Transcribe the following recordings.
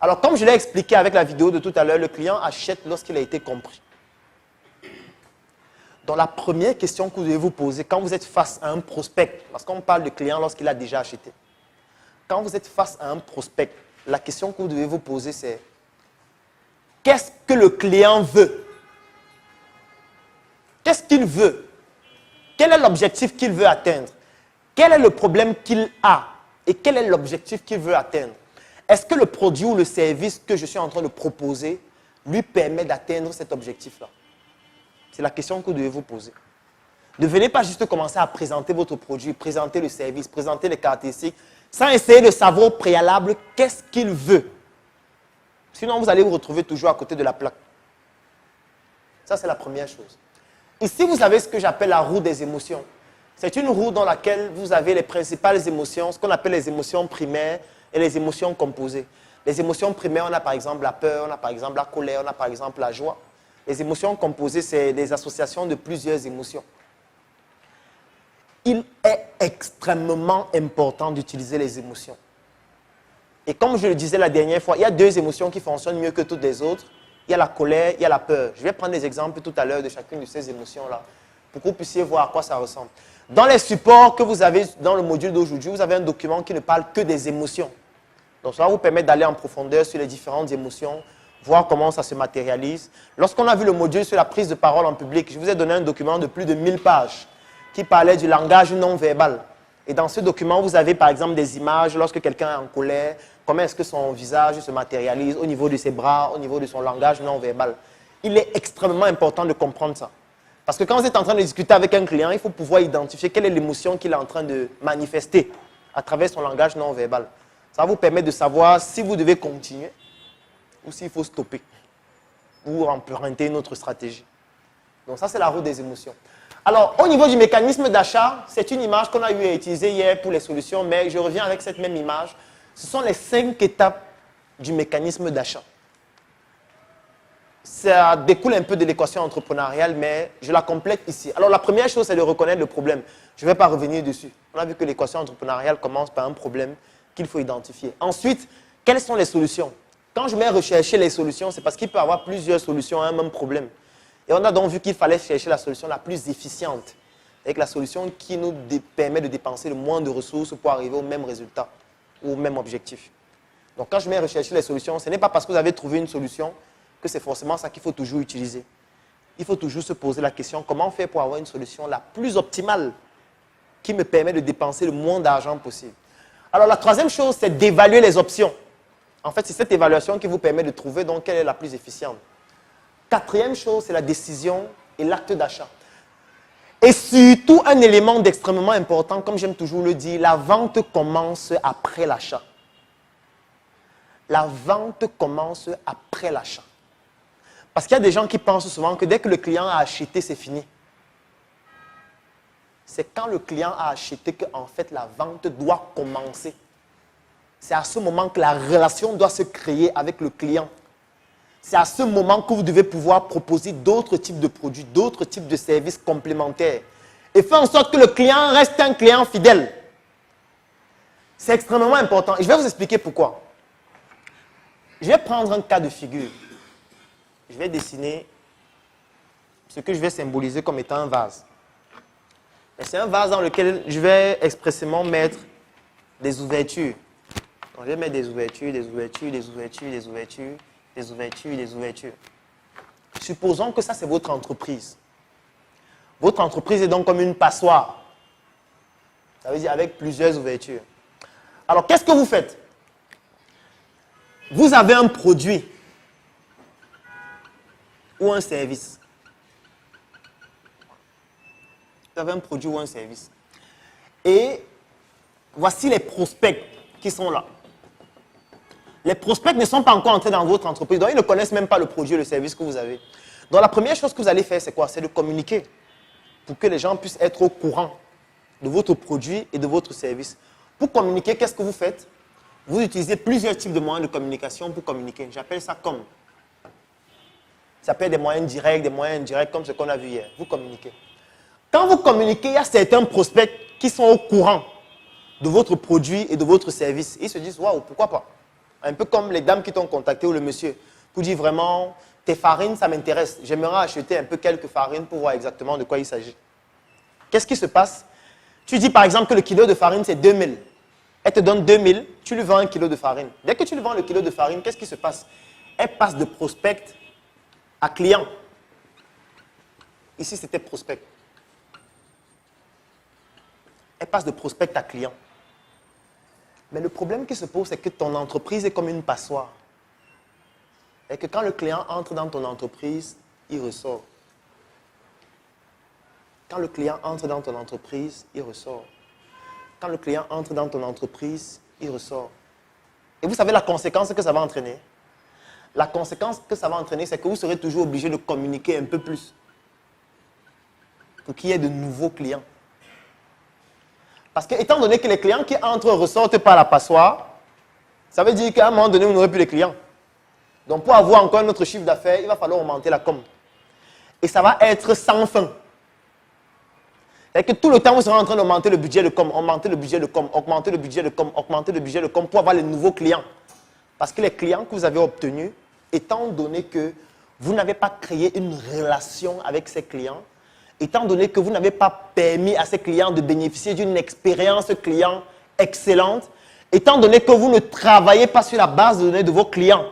Alors, comme je l'ai expliqué avec la vidéo de tout à l'heure, le client achète lorsqu'il a été compris. Donc, la première question que vous devez vous poser quand vous êtes face à un prospect, parce qu'on parle de client lorsqu'il a déjà acheté. Quand vous êtes face à un prospect, la question que vous devez vous poser, c'est qu'est-ce que le client veut? Qu'est-ce qu'il veut? Quel est l'objectif qu'il veut atteindre? Quel est le problème qu'il a? Et quel est l'objectif qu'il veut atteindre? Est-ce que le produit ou le service que je suis en train de proposer lui permet d'atteindre cet objectif-là? C'est la question que vous devez vous poser. Ne venez pas juste commencer à présenter votre produit, présenter le service, présenter les caractéristiques, sans essayer de savoir au préalable qu'est-ce qu'il veut. Sinon, vous allez vous retrouver toujours à côté de la plaque. Ça, c'est la première chose. Ici, vous avez ce que j'appelle la roue des émotions. C'est une roue dans laquelle vous avez les principales émotions, ce qu'on appelle les émotions primaires et les émotions composées. Les émotions primaires, on a par exemple la peur, on a par exemple la colère, on a par exemple la joie. Les émotions composées, c'est des associations de plusieurs émotions. Il est extrêmement important d'utiliser les émotions. Et comme je le disais la dernière fois, il y a deux émotions qui fonctionnent mieux que toutes les autres. Il y a la colère, il y a la peur. Je vais prendre des exemples tout à l'heure de chacune de ces émotions-là pour que vous puissiez voir à quoi ça ressemble. Dans les supports que vous avez dans le module d'aujourd'hui, vous avez un document qui ne parle que des émotions. Donc ça va vous permettre d'aller en profondeur sur les différentes émotions, voir comment ça se matérialise. Lorsqu'on a vu le module sur la prise de parole en public, je vous ai donné un document de plus de 1000 pages qui parlait du langage non verbal. Et dans ce document, vous avez par exemple des images lorsque quelqu'un est en colère, comment est-ce que son visage se matérialise au niveau de ses bras, au niveau de son langage non verbal. Il est extrêmement important de comprendre ça. Parce que quand vous êtes en train de discuter avec un client, il faut pouvoir identifier quelle est l'émotion qu'il est en train de manifester à travers son langage non verbal. Ça va vous permettre de savoir si vous devez continuer ou s'il faut stopper pour emprunter une autre stratégie. Donc ça, c'est la roue des émotions. Alors, au niveau du mécanisme d'achat, c'est une image qu'on a eu à utiliser hier pour les solutions, mais je reviens avec cette même image. Ce sont les 5 étapes du mécanisme d'achat. Ça découle un peu de l'équation entrepreneuriale, mais je la complète ici. Alors, la première chose, c'est de reconnaître le problème. Je ne vais pas revenir dessus. On a vu que l'équation entrepreneuriale commence par un problème qu'il faut identifier. Ensuite, quelles sont les solutions? Quand je mets rechercher les solutions, c'est parce qu'il peut y avoir plusieurs solutions à un même problème. Et on a donc vu qu'il fallait chercher la solution la plus efficiente, avec la solution qui nous permet de dépenser le moins de ressources pour arriver au même résultat ou au même objectif. Donc, quand je mets rechercher les solutions, ce n'est pas parce que vous avez trouvé une solution que c'est forcément ça qu'il faut toujours utiliser. Il faut toujours se poser la question, comment faire pour avoir une solution la plus optimale qui me permet de dépenser le moins d'argent possible. Alors, la troisième chose, c'est d'évaluer les options. En fait, c'est cette évaluation qui vous permet de trouver donc quelle est la plus efficiente. Quatrième chose, c'est la décision et l'acte d'achat. Et surtout, un élément d'extrêmement important, comme j'aime toujours le dire, la vente commence après l'achat. La vente commence après l'achat. Parce qu'il y a des gens qui pensent souvent que dès que le client a acheté, c'est fini. C'est quand le client a acheté qu'en fait la vente doit commencer. C'est à ce moment que la relation doit se créer avec le client. C'est à ce moment que vous devez pouvoir proposer d'autres types de produits, d'autres types de services complémentaires. Et faire en sorte que le client reste un client fidèle. C'est extrêmement important. Et je vais vous expliquer pourquoi. Je vais prendre un cas de figure. Je vais dessiner ce que je vais symboliser comme étant un vase. C'est un vase dans lequel je vais expressément mettre des ouvertures. Donc, je vais mettre des ouvertures, des ouvertures, des ouvertures, des ouvertures, des ouvertures, des ouvertures. Supposons que ça, c'est votre entreprise. Votre entreprise est donc comme une passoire. Ça veut dire avec plusieurs ouvertures. Alors, qu'est-ce que vous faites? Vous avez un produit ou un service. Vous avez un produit ou un service. Et voici les prospects qui sont là. Les prospects ne sont pas encore entrés dans votre entreprise, donc ils ne connaissent même pas le produit et le service que vous avez. Donc la première chose que vous allez faire, c'est quoi? C'est de communiquer pour que les gens puissent être au courant de votre produit et de votre service. Pour communiquer, qu'est-ce que vous faites? Vous utilisez plusieurs types de moyens de communication pour communiquer. J'appelle ça comme. Ça peut être des moyens directs, des moyens indirects, comme ce qu'on a vu hier. Vous communiquez. Quand vous communiquez, il y a certains prospects qui sont au courant de votre produit et de votre service. Ils se disent, waouh, pourquoi pas? Un peu comme les dames qui t'ont contacté ou le monsieur, pour dire vraiment, tes farines, ça m'intéresse. J'aimerais acheter un peu quelques farines pour voir exactement de quoi il s'agit. Qu'est-ce qui se passe? Tu dis par exemple que le kilo de farine, c'est 2000. Elle te donne 2000, tu lui vends un kilo de farine. Dès que tu lui vends le kilo de farine, qu'est-ce qui se passe? Elle passe de prospect à client. Ici, c'était prospect. Elle passe de prospect à client. Mais le problème qui se pose, c'est que ton entreprise est comme une passoire. Et que quand le client entre dans ton entreprise, il ressort. Quand le client entre dans ton entreprise, il ressort. Quand le client entre dans ton entreprise, il ressort. Et vous savez la conséquence que ça va entraîner? La conséquence que ça va entraîner, c'est que vous serez toujours obligé de communiquer un peu plus pour qu'il y ait de nouveaux clients. Parce que, étant donné que les clients qui entrent ressortent par la passoire, ça veut dire qu'à un moment donné, vous n'aurez plus de clients. Donc, pour avoir encore notre chiffre d'affaires, il va falloir augmenter la com. Et ça va être sans fin. Et que tout le temps, vous serez en train d'augmenter le budget de com, augmenter le budget de com, augmenter le budget de com, augmenter le budget de com pour avoir les nouveaux clients. Parce que les clients que vous avez obtenus, étant donné que vous n'avez pas créé une relation avec ces clients, étant donné que vous n'avez pas permis à ces clients de bénéficier d'une expérience client excellente, étant donné que vous ne travaillez pas sur la base de données de vos clients,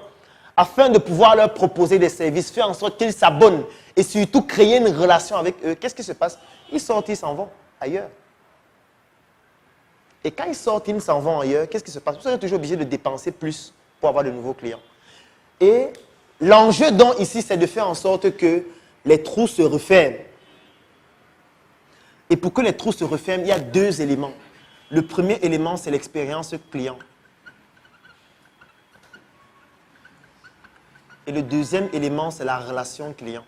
afin de pouvoir leur proposer des services, faire en sorte qu'ils s'abonnent et surtout créer une relation avec eux, qu'est-ce qui se passe? Ils sortent, ils s'en vont ailleurs. Et quand ils sortent, ils s'en vont ailleurs, qu'est-ce qui se passe? Vous serez toujours obligé de dépenser plus pour avoir de nouveaux clients. Et l'enjeu donc ici, c'est de faire en sorte que les trous se referment. Et pour que les trous se referment, il y a deux éléments. Le premier élément, c'est l'expérience client. Et le deuxième élément, c'est la relation client.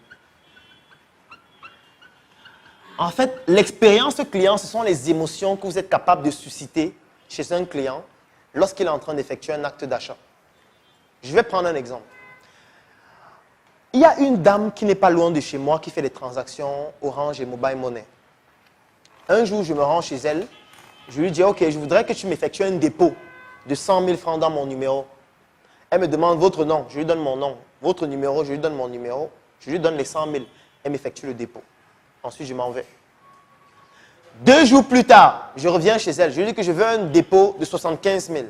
En fait, l'expérience client, ce sont les émotions que vous êtes capable de susciter chez un client lorsqu'il est en train d'effectuer un acte d'achat. Je vais prendre un exemple. Il y a une dame qui n'est pas loin de chez moi qui fait des transactions Orange et Mobile Money. Un jour, je me rends chez elle. Je lui dis, OK, je voudrais que tu m'effectues un dépôt de 100 000 francs dans mon numéro. Elle me demande votre nom, je lui donne mon nom. Votre numéro, je lui donne mon numéro. Je lui donne les 100 000. Elle m'effectue le dépôt. Ensuite, je m'en vais. 2 jours plus tard, je reviens chez elle. Je lui dis que je veux un dépôt de 75 000.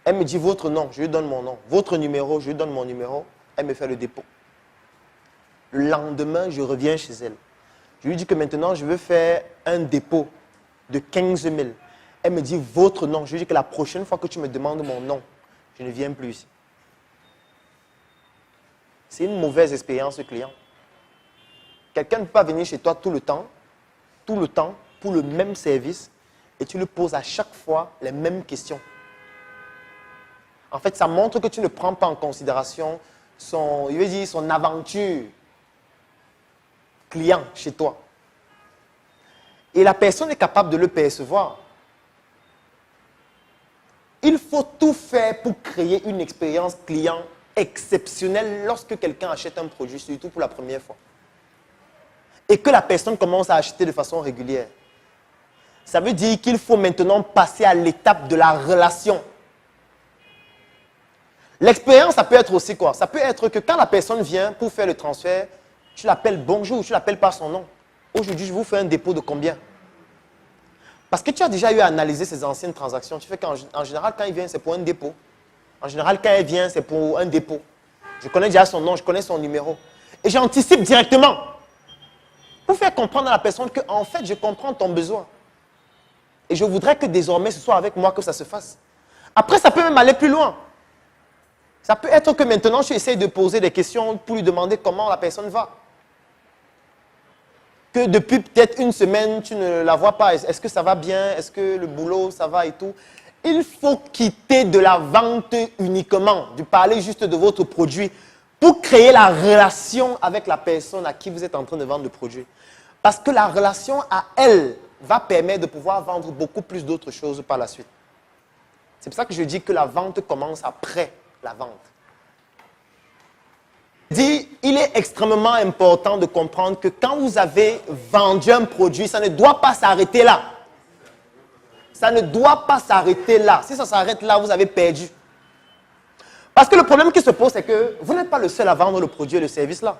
Elle me dit votre nom, je lui donne mon nom. Votre numéro, je lui donne mon numéro. Elle me fait le dépôt. Le lendemain, je reviens chez elle. Je lui dis que maintenant, je veux faire un dépôt de 15 000. Elle me dit votre nom. Je lui dis que la prochaine fois que tu me demandes mon nom, je ne viens plus ici. C'est une mauvaise expérience client. Quelqu'un ne peut pas venir chez toi tout le temps, pour le même service, et tu lui poses à chaque fois les mêmes questions. En fait, ça montre que tu ne prends pas en considération son aventure client chez toi. Et la personne est capable de le percevoir. Il faut tout faire pour créer une expérience client exceptionnelle lorsque quelqu'un achète un produit, surtout pour la première fois. Et que la personne commence à acheter de façon régulière. Ça veut dire qu'il faut maintenant passer à l'étape de la relation. L'expérience, ça peut être aussi quoi? Ça peut être que quand la personne vient pour faire le transfert, tu l'appelles bonjour, tu l'appelles par son nom. Aujourd'hui, je vous fais un dépôt de combien? Parce que tu as déjà eu à analyser ses anciennes transactions. Tu fais qu'en général, quand il vient, c'est pour un dépôt. En général, quand elle vient, c'est pour un dépôt. Je connais déjà son nom, je connais son numéro. Et j'anticipe directement. Pour faire comprendre à la personne que, en fait, je comprends ton besoin. Et je voudrais que désormais, ce soit avec moi que ça se fasse. Après, ça peut même aller plus loin. Ça peut être que maintenant, tu essayes de poser des questions pour lui demander comment la personne va. Que depuis peut-être une semaine, tu ne la vois pas. Est-ce que ça va bien? Est-ce que le boulot, ça va et tout? Il faut quitter de la vente uniquement, de parler juste de votre produit pour créer la relation avec la personne à qui vous êtes en train de vendre le produit. Parce que la relation à elle va permettre de pouvoir vendre beaucoup plus d'autres choses par la suite. C'est pour ça que je dis que la vente commence après la vente. Il est extrêmement important de comprendre que quand vous avez vendu un produit, ça ne doit pas s'arrêter là. Ça ne doit pas s'arrêter là. Si ça s'arrête là, vous avez perdu. Parce que le problème qui se pose, c'est que vous n'êtes pas le seul à vendre le produit et le service là.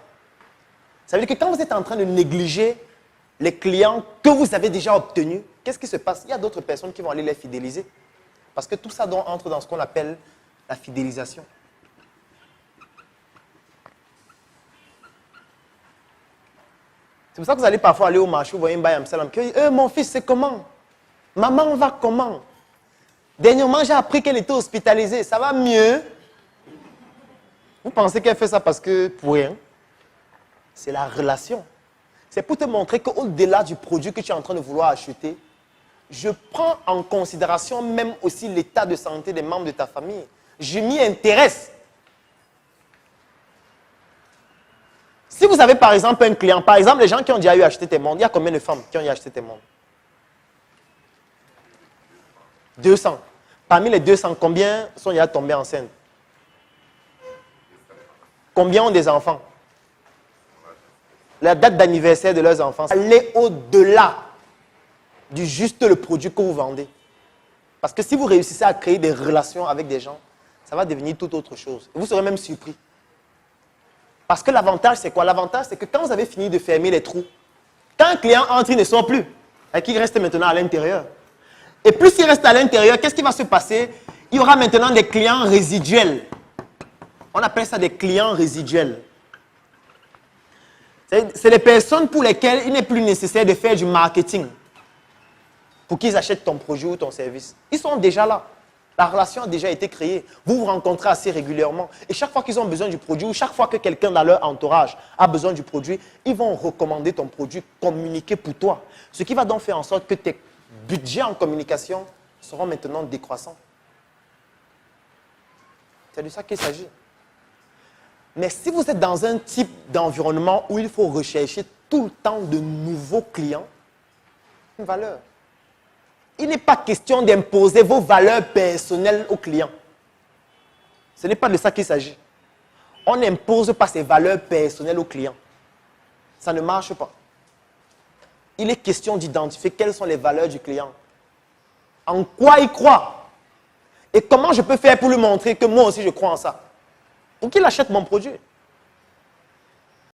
Ça veut dire que quand vous êtes en train de négliger les clients que vous avez déjà obtenus, qu'est-ce qui se passe? Il y a d'autres personnes qui vont aller les fidéliser. Parce que tout ça entre dans ce qu'on appelle la fidélisation. C'est pour ça que vous allez parfois aller au marché, vous voyez un bail Amsterdam qui dit mon fils, c'est comment? Maman va comment? Dernièrement, j'ai appris qu'elle était hospitalisée. Ça va mieux? Vous pensez qu'elle fait ça parce que pour rien? C'est la relation. C'est pour te montrer qu'au-delà du produit que tu es en train de vouloir acheter, je prends en considération même aussi l'état de santé des membres de ta famille. Je m'y intéresse. Si vous avez par exemple un client, par exemple les gens qui ont déjà eu acheté tes montres, il y a combien de femmes qui ont eu acheté tes montres? 200. Parmi les 200, combien sont déjà tombés enceintes? Combien ont des enfants? La date d'anniversaire de leurs enfants, allez au-delà du juste le produit que vous vendez. Parce que si vous réussissez à créer des relations avec des gens, ça va devenir tout autre chose. Et vous serez même surpris. Parce que l'avantage, c'est quoi? L'avantage, c'est que quand vous avez fini de fermer les trous, quand un client entre, il ne sort plus. Et qu'il reste maintenant à l'intérieur. Et plus il reste à l'intérieur, qu'est-ce qui va se passer? Il y aura maintenant des clients résiduels. On appelle ça des clients résiduels. C'est les personnes pour lesquelles il n'est plus nécessaire de faire du marketing pour qu'ils achètent ton produit ou ton service. Ils sont déjà là. La relation a déjà été créée. Vous vous rencontrez assez régulièrement. Et chaque fois qu'ils ont besoin du produit ou chaque fois que quelqu'un dans leur entourage a besoin du produit, ils vont recommander ton produit, communiquer pour toi. Ce qui va donc faire en sorte que tes budgets en communication seront maintenant décroissants. C'est de ça qu'il s'agit. Mais si vous êtes dans un type d'environnement où il faut rechercher tout le temps de nouveaux clients, une valeur. Il n'est pas question d'imposer vos valeurs personnelles aux clients. Ce n'est pas de ça qu'il s'agit. On n'impose pas ses valeurs personnelles aux clients. Ça ne marche pas. Il est question d'identifier quelles sont les valeurs du client. En quoi il croit. Et comment je peux faire pour lui montrer que moi aussi je crois en ça. Pour qu'il achète mon produit.